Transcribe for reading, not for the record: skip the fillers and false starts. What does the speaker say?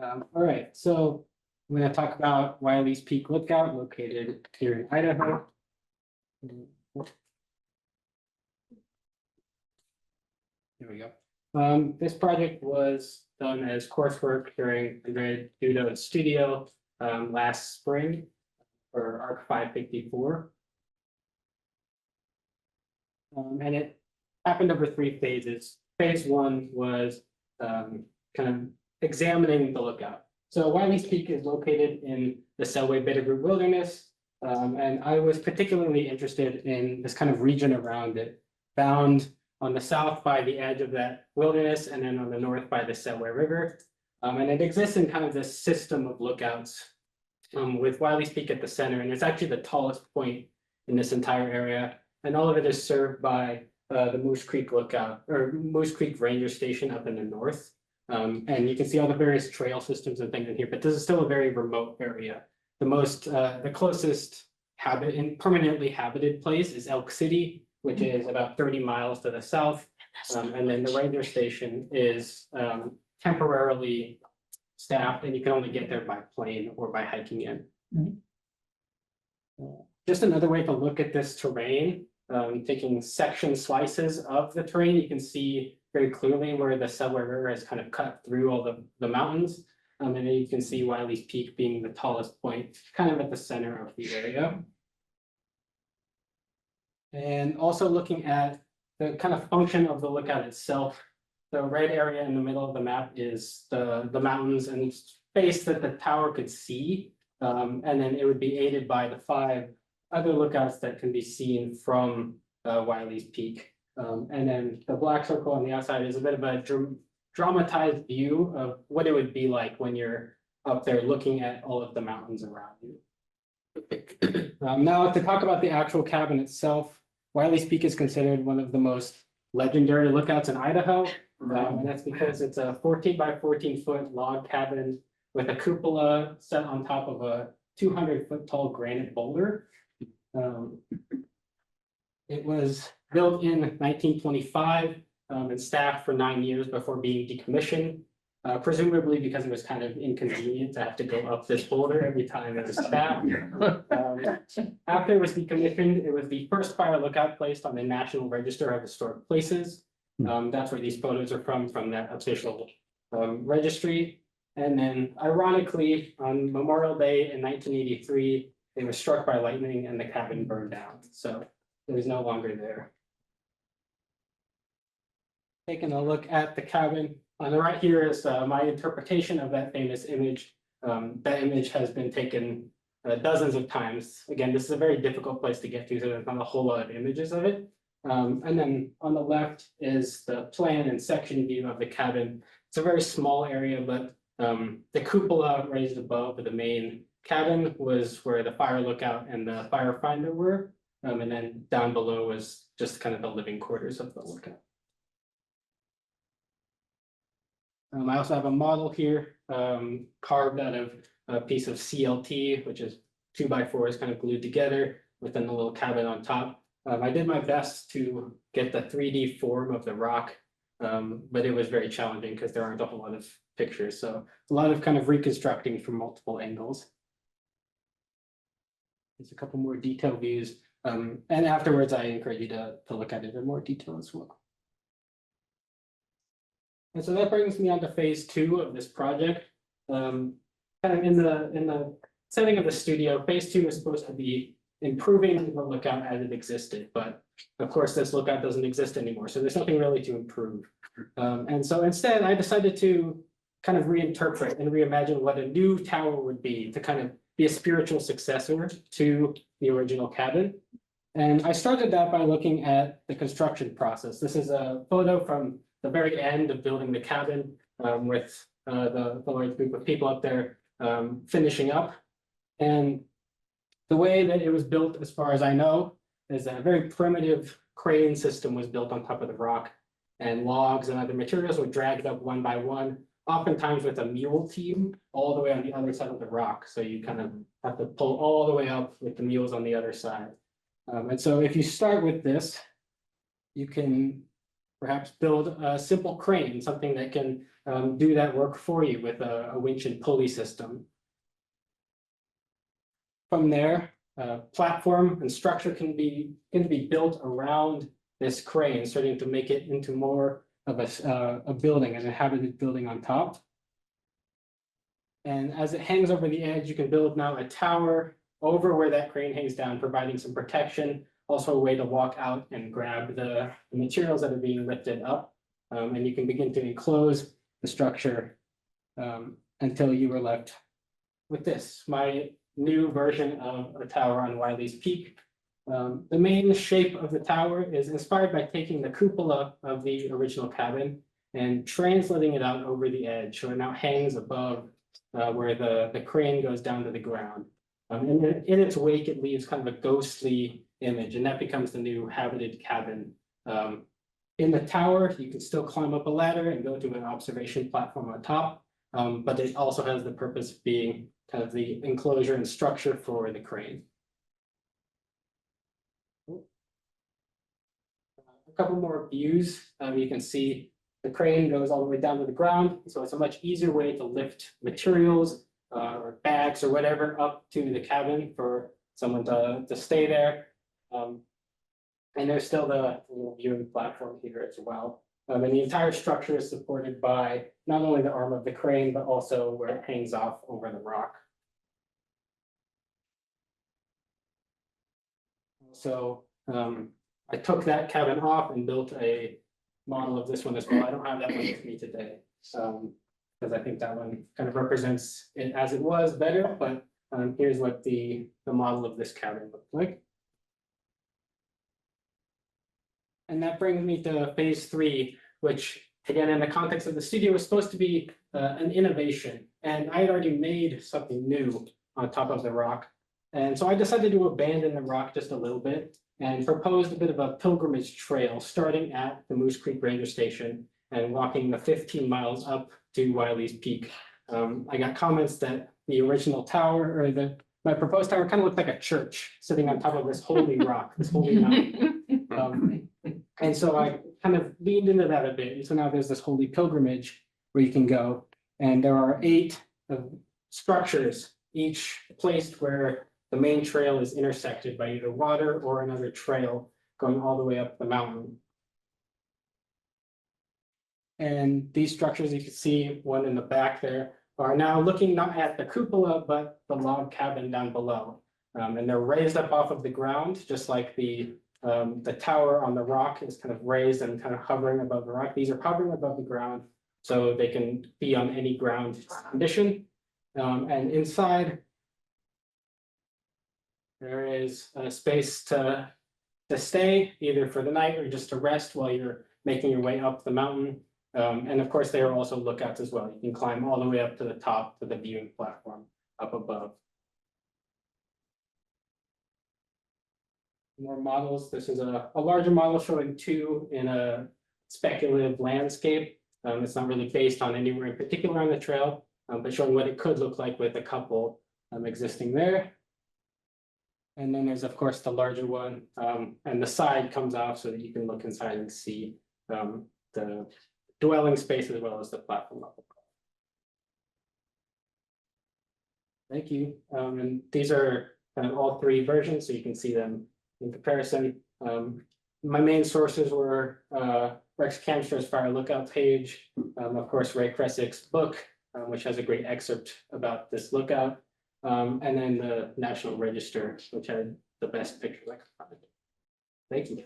All right, so I'm going to talk about Wylies Peak Lookout located here in Idaho. There we go. This project was done as coursework during the Judo Studio last spring for ARC 554. And it happened over 3 phases. Phase 1 was kind of examining the lookout. So Wylies Peak is located in the Selway-Bitterroot Wilderness, and I was particularly interested in this kind of region around it, bound on the south by the edge of that wilderness, and then on the north by the Selway River. And it exists in kind of this system of lookouts with Wylies Peak at the center, and it's actually the tallest point in this entire area. And all of it is served by the Moose Creek Lookout, or Moose Creek Ranger Station up in the north. And you can see all the various trail systems and things in here, but this is still a very remote area. The closest permanently habited place is Elk City, which is about 30 miles to the south. And then the ranger station is temporarily staffed, and you can only get there by plane or by hiking in. Just another way to look at this terrain, taking section slices of the terrain, you can see very clearly where the Selway River has kind of cut through all the mountains. And then you can see Wylies Peak being the tallest point, kind of at the center of the area. And also looking at the kind of function of the lookout itself. The red area in the middle of the map is the mountains and space that the tower could see. And then it would be aided by the 5 other lookouts that can be seen from Wylies Peak. And then the black circle on the outside is a bit of a dramatized view of what it would be like when you're up there looking at all of the mountains around you. Now to talk about the actual cabin itself, Wylies Peak is considered one of the most legendary lookouts in Idaho. And that's because it's a 14 by 14 foot log cabin with a cupola set on top of a 200-foot tall granite boulder. It was built in 1925 and staffed for 9 years before being decommissioned, presumably because it was kind of inconvenient to have to go up this boulder every time it was staffed. After it was decommissioned, it was the first fire lookout placed on the National Register of Historic Places. That's where these photos are from that official registry. And then ironically, on Memorial Day in 1983, it was struck by lightning and the cabin burned down. So it was no longer there. Taking a look at the cabin, on the right here is my interpretation of that famous image. That image has been taken dozens of times. Again, this is a very difficult place to get to, so there's not a whole lot of images of it. And then on the left is the plan and section view of the cabin. It's a very small area, but the cupola raised above the main cabin was where the fire lookout and the firefinder were. And then down below was just kind of the living quarters of the lookout. I also have a model here carved out of a piece of CLT, which is 2x4s kind of glued together within the little cabin on top. I did my best to get the 3D form of the rock, but it was very challenging because there aren't a whole lot of pictures. So a lot of kind of reconstructing from multiple angles. There's a couple more detailed views. And afterwards, I encourage you to look at it in more detail as well. And so that brings me on to phase 2 of this project. Kind of in the setting of the studio, phase 2 is supposed to be improving the lookout as it existed, but of course this lookout doesn't exist anymore, so there's nothing really to improve. And so instead, I decided to kind of reinterpret and reimagine what a new tower would be to kind of be a spiritual successor to the original cabin. And I started that by looking at the construction process. This is a photo from the very end of building the cabin with the large group of people up there finishing up. And the way that it was built, as far as I know, is that a very primitive crane system was built on top of the rock, and logs and other materials were dragged up one by one, oftentimes with a mule team all the way on the other side of the rock. So you kind of have to pull all the way up with the mules on the other side. And so if you start with this, you can perhaps build a simple crane, something that can do that work for you with a winch and pulley system. From there, platform and structure can be built around this crane, starting to make it into more of a building, an inhabited building on top. And as it hangs over the edge, you can build now a tower over where that crane hangs down, providing some protection, also a way to walk out and grab the materials that are being lifted up. And you can begin to enclose the structure until you are left with this, my new version of a tower on Wylies Peak. The main shape of the tower is inspired by taking the cupola of the original cabin and translating it out over the edge. So it now hangs above where the crane goes down to the ground. And in its wake, it leaves kind of a ghostly image, and that becomes the new habited cabin. In the tower, you can still climb up a ladder and go to an observation platform on top, but it also has the purpose of being kind of the enclosure and structure for the crane. A couple more views. You can see the crane goes all the way down to the ground, so it's a much easier way to lift materials or bags or whatever up to the cabin for someone to stay there. And there's still the little viewing platform here as well. And the entire structure is supported by not only the arm of the crane, but also where it hangs off over the rock. So I took that cabin off and built a model of this one as well. I don't have that one with me today. Because I think that one kind of represents it as it was better, but here's what the model of this cabin looked like. And that brings me to phase 3, which again, in the context of the studio, was supposed to be an innovation. And I had already made something new on top of the rock. And so I decided to abandon the rock just a little bit and proposed a bit of a pilgrimage trail starting at the Moose Creek Ranger Station and walking the 15 miles up to Wylies Peak. I got comments that the original tower or my proposed tower kind of looked like a church sitting on top of this holy rock, this holy mountain. And so I kind of leaned into that a bit. And so now there's this holy pilgrimage where you can go. And there are 8 structures, each placed where the main trail is intersected by either water or another trail going all the way up the mountain. And these structures, you can see one in the back there, are now looking not at the cupola, but the log cabin down below. And they're raised up off of the ground, just like the tower on the rock is kind of raised and kind of hovering above the rock. These are hovering above the ground, so they can be on any ground condition. And inside, there is a space to stay, either for the night or just to rest while you're making your way up the mountain. And of course, there are also lookouts as well. You can climb all the way up to the top to the viewing platform up above. More models. This is a larger model showing 2 in a speculative landscape. It's not really based on anywhere in particular on the trail, but showing what it could look like with a couple existing there. And then there's, of course, the larger one, and the side comes off so that you can look inside and see the dwelling space as well as the platform up above. Thank you. And these are kind of all 3 versions, so you can see them in comparison. My main sources were Rex Camster's Fire Lookout page, of course, Ray Kressick's book, which has a great excerpt about this lookout, and then the National Register, which had the best pictures I could find. Thank you.